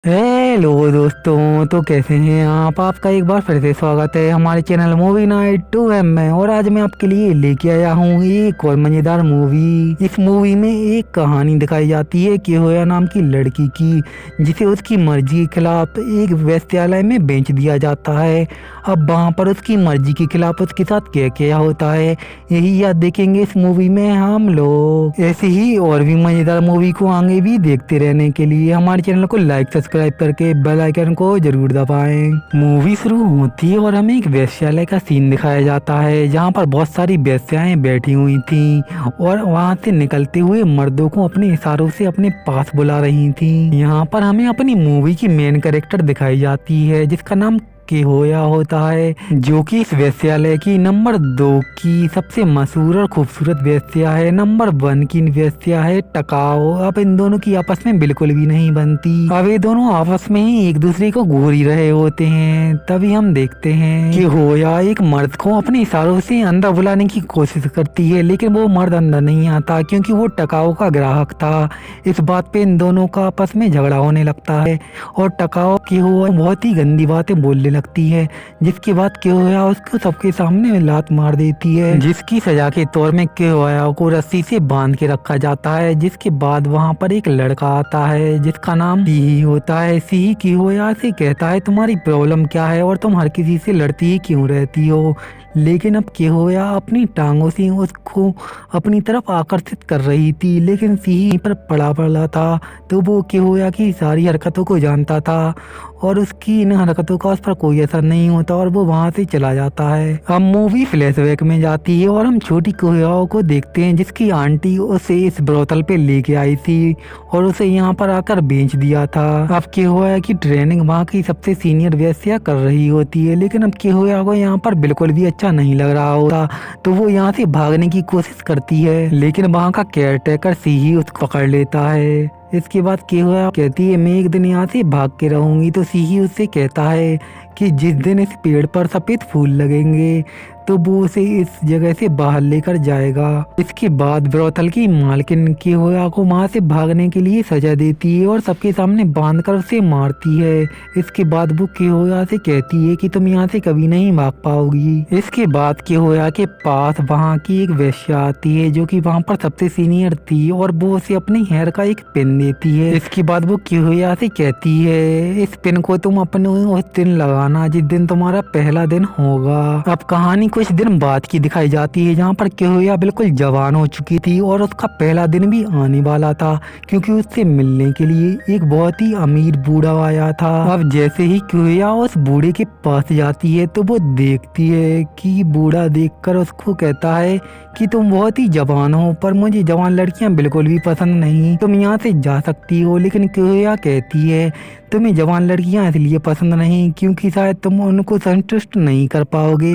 Hello दोस्तों, तो कैसे हैं आप। आपका एक बार फिर से स्वागत है हमारे चैनल मूवी नाइट 2M में। और आज मैं आपके लिए लेके आया हूँ एक और मज़ेदार मूवी। इस मूवी में एक कहानी दिखाई जाती है किहोया नाम की लड़की की, जिसे उसकी मर्जी के खिलाफ एक वेश्यालय में बेच दिया जाता है। अब वहाँ पर उसकी मर्जी के खिलाफ उसके साथ क्या क्या होता है, यही याद देखेंगे इस मूवी में हम लोग। ऐसे ही और भी मज़ेदार मूवी को आगे भी देखते रहने के लिए हमारे चैनल को लाइक सब्सक्राइब करके बेल आइकन को जरूर दबाएं। मूवी शुरू होती है और हमें एक वेश्यालय का सीन दिखाया जाता है, जहाँ पर बहुत सारी वेश्याएं बैठी हुई थी और वहाँ से निकलते हुए मर्दों को अपने इशारों से अपने पास बुला रही थी। यहाँ पर हमें अपनी मूवी की मेन कैरेक्टर दिखाई जाती है, जिसका नाम किहोया होता है, जो कि इस वेश्यालय की नंबर 2 की सबसे मशहूर और खूबसूरत वेश्या है। नंबर 1 की वेश्या है टकाओ। अब इन दोनों की आपस में बिल्कुल भी नहीं बनती। अब ये दोनों आपस में ही एक दूसरे को घूर ही रहे होते हैं। तभी हम देखते हैं कि होया एक मर्द को अपने इशारों से अंदर बुलाने की कोशिश करती है, लेकिन वो मर्द अंदर नहीं आता क्योंकि वो टकाओ का ग्राहक था। इस बात पे इन दोनों का आपस में झगड़ा होने लगता है और टकाओ किहोया बहुत ही गंदी बातें बोलने लगती है, जिसके बाद किहोया उसको सबके सामने लात मार देती है, जिसकी सजा के तौर में किहोया को रस्सी से बांध के रखा जाता है। जिसके बाद वहाँ पर एक लड़का आता है जिसका नाम सीही होता है। सीही किहोया से कहता है तुम्हारी प्रॉब्लम क्या है और तुम हर किसी से लड़ती ही क्यों रहती हो। लेकिन अब किहोया अपनी टांगों से उसको अपनी तरफ आकर्षित कर रही थी, लेकिन सीही पर पड़ा था, तो वो किहोया की सारी हरकतों को जानता था और उसकी इन हरकतों का उस पर कोई असर नहीं होता और वो वहाँ से चला जाता है। अब मूवी फ्लैशबैक में जाती है और हम छोटी किहोया को देखते हैं, जिसकी आंटी उसे इस ब्रोथल पे लेके आई थी और उसे यहाँ पर आकर बेच दिया था। अब किहोया की ट्रेनिंग वहाँ की सबसे सीनियर वेश्या कर रही होती है, लेकिन अब किहोया को यहाँ पर बिल्कुल भी अच्छा नहीं लग रहा होता, तो वो यहाँ से भागने की कोशिश करती है, लेकिन वहाँ का केयर टेकर सीही उसको पकड़ लेता है। इसके बाद किहोया कहती है मैं एक दिन यहाँ से भाग के रहूंगी, तो सीही उससे कहता है कि जिस दिन इस पेड़ पर सफेद फूल लगेंगे तो वो उसे इस जगह से बाहर लेकर जाएगा। इसके बाद ब्रोथल की मालकिन किहोया को वहाँ से भागने के लिए सजा देती है और सबके सामने बांधकर उसे मारती है। इसके बाद वो किहोया से कहती है कि तुम यहाँ से कभी नहीं भाग पाओगी। इसके बाद किहोया के पास वहाँ की एक वेश्या आती है, जो कि वहाँ पर सबसे सीनियर थी और वो उसे अपने हेयर का एक पिन देती है। इसके बाद वो किहोया से कहती है इस पिन को तुम अपने उस दिन लगाना जिस दिन तुम्हारा पहला दिन होगा। अब कहानी कुछ दिन बाद की दिखाई जाती है, जहाँ पर किहोया बिल्कुल जवान हो चुकी थी और उसका पहला दिन भी आने वाला था, क्योंकि उससे मिलने के लिए एक बहुत ही अमीर बूढ़ा आया था। अब जैसे ही किहोया उस बूढ़े के पास जाती है तो वो देखती है कि बूढ़ा देखकर उसको कहता है कि तुम बहुत ही जवान हो, पर मुझे जवान लड़कियां बिल्कुल भी पसंद नहीं, तुम यहाँ से जा सकती हो। लेकिन किहोया कहती है तुम्हें जवान लड़कियां इसलिए पसंद नहीं क्योंकि शायद तुम उनको संतुष्ट नहीं कर पाओगे।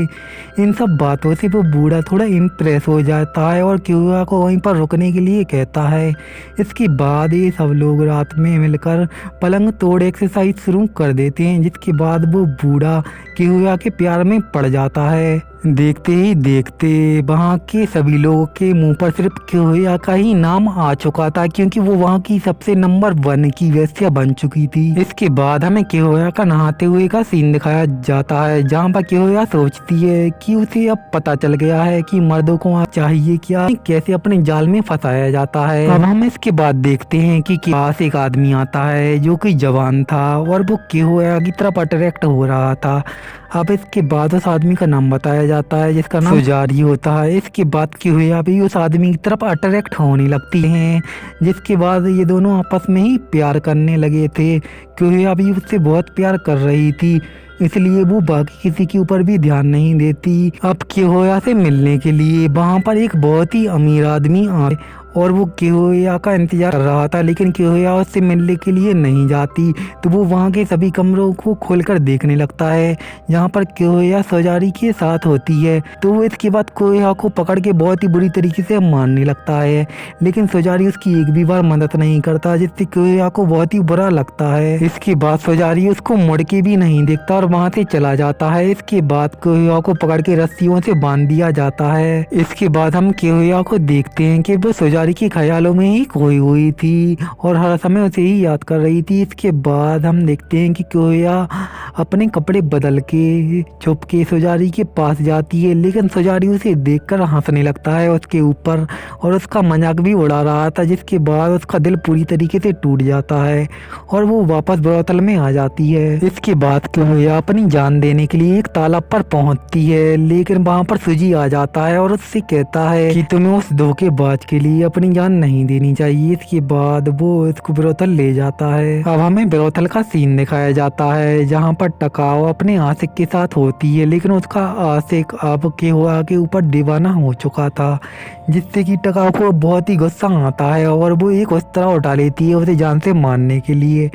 इन सब बातों से वो बूढ़ा थोड़ा इम्प्रेस हो जाता है और किहोया को वहीं पर रुकने के लिए कहता है। इसके बाद ये सब लोग रात में मिलकर पलंग तोड़ एक्सरसाइज शुरू कर देते हैं, जिसके बाद वो बूढ़ा किहोया के प्यार में पड़ जाता है। देखते ही देखते वहाँ के सभी लोगों के मुंह पर सिर्फ किहोया का ही नाम आ चुका था, क्योंकि वो वहाँ की सबसे नंबर 1 की वेश्या बन चुकी थी। इसके बाद हमें किहोया का नहाते हुए का सीन दिखाया जाता है, जहाँ पर किहोया सोचती है कि उसे अब पता चल गया है कि मर्दों को चाहिए क्या, कैसे अपने जाल में फंसाया जाता है। अब हम इसके बाद देखते हैं कि पास एक आदमी आता है जो कि जवान था और वो किहोया की तरफ अट्रैक्ट हो रहा था। अब इसके बाद उस आदमी का नाम बताया जाता है, जिसका नाम सुजारी होता है। इसके बाद किहोया भी उस आदमी की तरफ अट्रैक्ट होने लगती हैं, जिसके बाद ये दोनों आपस में ही प्यार करने लगे थे। किहोया भी उससे बहुत प्यार कर रही थी, इसलिए वो बाकी किसी के ऊपर भी ध्यान नहीं देती। अब किहोया से मिलने के लिए वहाँ पर एक बहुत ही अमीर आदमी आए और वो किहोया का इंतजार कर रहा था, लेकिन किहोया उससे मिलने के लिए नहीं जाती, तो वो वहाँ के सभी कमरों को खोलकर देखने लगता है, जहाँ पर किहोया सुजारी के साथ होती है। तो वो इसके बाद किहोया को पकड़ के बहुत ही बुरी तरीके से मारने लगता है, लेकिन सुजारी उसकी एक भी बार मदद नहीं करता, जिससे किहोया को बहुत ही बुरा लगता है। इसके बाद सुजारी उसको मुड़ के भी नहीं देखता और वहाँ से चला जाता है। इसके बाद किहोया को पकड़ के रस्सियों से बांध दिया जाता है। इसके बाद हम किहोया को देखते हैं कि वो सुजारी सुजारी के ख्यालों में ही खोई हुई थी और हर समय उसे ही याद कर रही थी। इसके बाद हम देखते हैं कि क्योया अपने कपड़े बदल के छुप के सुजारी के पास जाती है, लेकिन सुजारी उसे देखकर हंसने लगता है उसके ऊपर और उसका मजाक भी उड़ा रहा था, जिसके बाद उसका दिल पूरी तरीके से टूट जाता है और वो वापस ब्रोथल में आ जाती है। इसके बाद क्योया अपनी जान देने के लिए एक तालाब पर पहुंचती है, लेकिन वहां पर सुजी आ जाता है और उससे कहता है कि तुम्हें उस धोखेबाज के लिए अपनी जान नहीं देनी चाहिए। इसके बाद वो इसको ब्रोथल ले जाता है। अब हमें ब्रोथल का सीन दिखाया जाता है जहाँ पर टकाओ अपने आशिक के साथ होती है, लेकिन उसका आशिक अब क्योया के ऊपर दीवाना हो चुका था, जिससे कि टकाओ को बहुत ही गुस्सा आता है और वो एक उस तरह उठा लेती है उसे जान से मारने के लिए,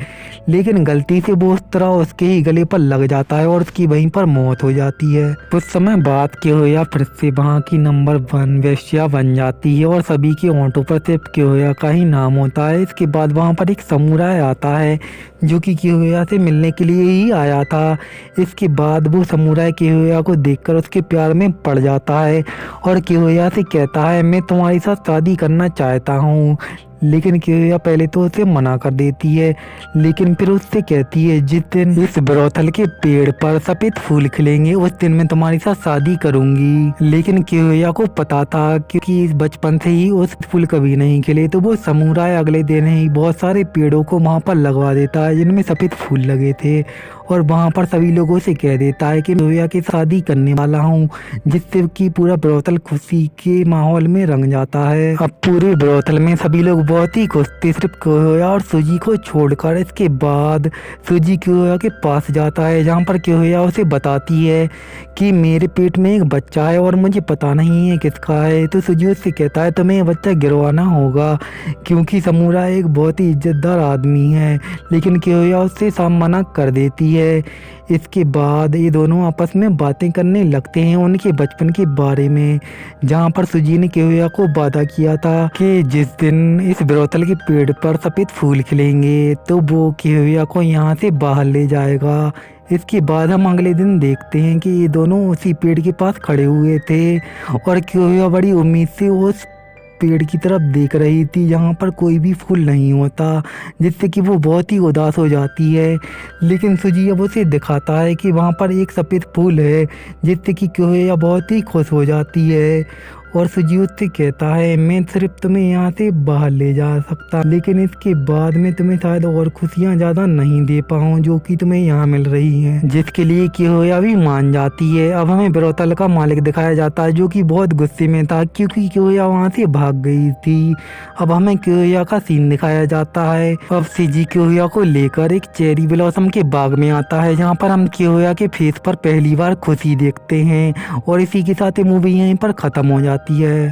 लेकिन गलती से वो उस तरह उसके ही गले पर लग जाता है और उसकी वहीं पर मौत हो जाती है। कुछ समय बाद क्योया फिर से वहाँ की नंबर 1 वेश्या बन जाती है और सभी के होंठों पर सिर्फ क्योया का ही नाम होता है। इसके बाद वहाँ पर एक समुराई आता है जो कि क्योया से मिलने के लिए ही आया था। इसके बाद वो समुराई क्योया को देखकर उसके प्यार में पड़ जाता है और क्योया से कहता है मैं तुम्हारे साथ शादी करना चाहता हूँ, लेकिन क्योया पहले तो उसे मना कर देती है, लेकिन फिर उससे कहती है जिस दिन इस ब्रोथल के पेड़ पर सफेद फूल खिलेंगे उस दिन मैं तुम्हारे साथ शादी करूंगी। लेकिन क्योया को पता था क्योंकि इस बचपन से ही उस फूल कभी नहीं खिले, तो वो समुराई अगले दिन ही बहुत सारे पेड़ों को वहाँ पर लगवा देता है जिनमें सफेद फूल लगे थे और वहाँ पर सभी लोगों से कह देता है कि क्योया की शादी करने वाला हूँ, जिससे कि पूरा ब्रोथल खुशी के माहौल में रंग जाता है। अब पूरे ब्रोथल में सभी लोग बहुत ही खुश थे सिर्फ क्योया और सुजी को छोड़कर। इसके बाद सुजी क्योया के पास जाता है जहाँ पर क्योया उसे बताती है कि मेरे पेट में एक बच्चा है और मुझे पता नहीं है किसका है। तो सुजी उससे कहता है तुम्हें यह बच्चा गिरवाना होगा क्योंकि समुराई एक बहुत ही इज्जतदार आदमी है, लेकिन क्योया उससे साफ मना कर देती है। इसके बाद ये दोनों आपस में बातें करने लगते हैं उनके बचपन के बारे में, जहाँ पर सुजी ने क्योया को वादा किया था कि जिस दिन इस ब्रोथल के पेड़ पर सफेद फूल खिलेंगे तो वो क्योया को यहाँ से बाहर ले जाएगा। इसके बाद हम अगले दिन देखते हैं कि ये दोनों उसी पेड़ के पास खड़े हुए थे और क्योया बड़ी उम्मीद से उस पेड़ की तरफ देख रही थी जहाँ पर कोई भी फूल नहीं होता, जिससे कि वो बहुत ही उदास हो जाती है। लेकिन सुजी अब उसे दिखाता है कि वहाँ पर एक सफ़ेद फूल है, जिससे कि क्योया बहुत ही खुश हो जाती है और सुजी उससे कहता है मैं सिर्फ तुम्हें यहाँ से बाहर ले जा सकता, लेकिन इसके बाद मैं तुम्हें शायद और खुशियाँ ज़्यादा नहीं दे पाऊँ जो कि तुम्हें यहाँ मिल रही हैं, जिसके लिए क्योया भी मान जाती है। अब हमें ब्रोथल का मालिक दिखाया जाता है जो कि बहुत गुस्से में था क्योंकि क्योया वहाँ से भाग गई थी। अब हमें क्योया का सीन दिखाया जाता है। अब सुजी क्योया को लेकर एक चेरी ब्लॉसम के बाग में आता है जहाँ पर हम क्योया के फेस पर पहली बार खुशी देखते हैं और इसी के साथ मूवी यहीं पर ख़त्म हो जाती है।